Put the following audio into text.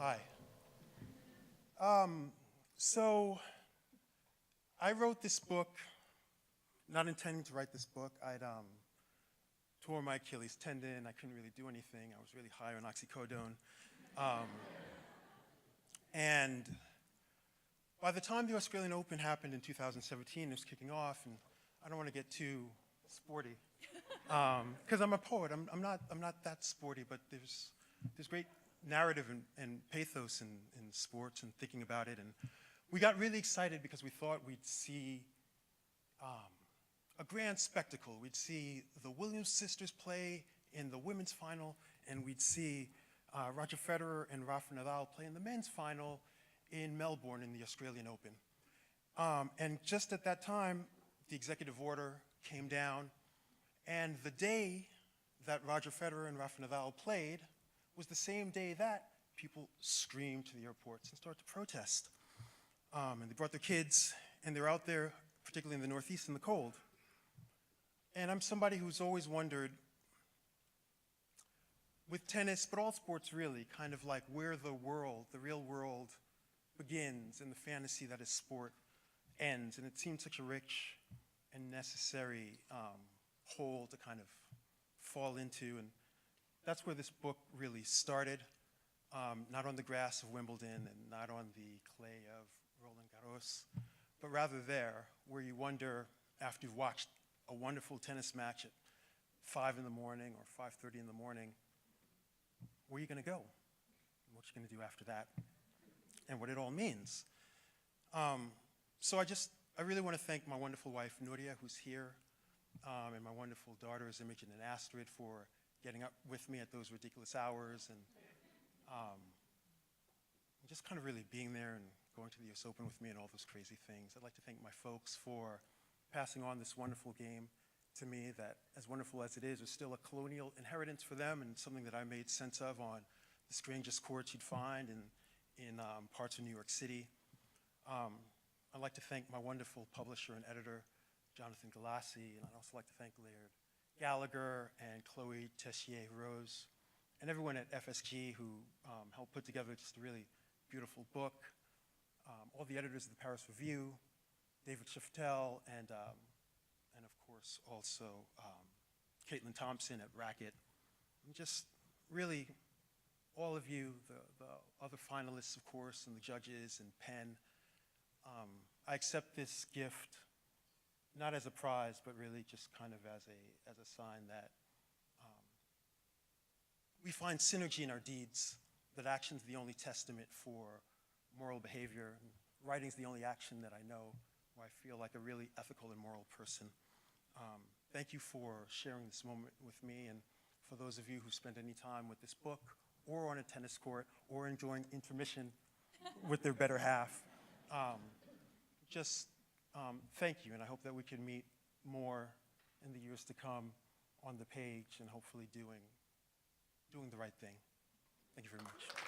Hi. So I wrote this book, not intending to write this book. I'd tore my Achilles tendon. I couldn't really do anything. I was really high on oxycodone. And by the time the Australian Open happened in 2017, it was kicking off, and I don't want to get too sporty, because I'm a poet. I'm not that sporty, but there's great narrative and pathos in sports and thinking about it. And we got really excited because we thought we'd see a grand spectacle. We'd see the Williams sisters play in the women's final, and we'd see Roger Federer and Rafa Nadal play in the men's final in Melbourne in the Australian Open. And just at that time, the executive order came down, and the day that Roger Federer and Rafa Nadal played was the same day that people screamed to the airports and started to protest. And they brought their kids, and they're out there, particularly in the Northeast in the cold. And I'm somebody who's always wondered, with tennis, but all sports really, kind of like where the world, the real world, begins and the fantasy that is sport ends. And it seemed such a rich and necessary hole to kind of fall into. And that's where this book really started, not on the grass of Wimbledon and not on the clay of Roland Garros, but rather there, where you wonder, after you've watched a wonderful tennis match at 5 in the morning or 5:30 in the morning, where are you going to go? What you're going to do after that? And what it all means. So I really want to thank my wonderful wife, Nuria, who's here, and my wonderful daughters, Imogen and Astrid, for getting up with me at those ridiculous hours, and just kind of really being there and going to the US Open with me and all those crazy things. I'd like to thank my folks for passing on this wonderful game to me that, as wonderful as it is still a colonial inheritance for them and something that I made sense of on the strangest courts you'd find in parts of New York City. I'd like to thank my wonderful publisher and editor, Jonathan Galassi, and I'd also like to thank Laird Gallagher and Chloe Tessier-Rose, and everyone at FSG who helped put together just a really beautiful book. All the editors of the Paris Review, David Shiftel, and of course also Caitlin Thompson at Racket, and just really all of you, the other finalists, of course, and the judges and Penn. I accept this gift not as a prize, but really just kind of as a sign that we find synergy in our deeds, that action's the only testament for moral behavior. And writing's the only action that I know where I feel like a really ethical and moral person. Thank you for sharing this moment with me, and for those of you who spent any time with this book, or on a tennis court, or enjoying intermission with their better half. Thank you, and I hope that we can meet more in the years to come on the page and hopefully doing the right thing. Thank you very much.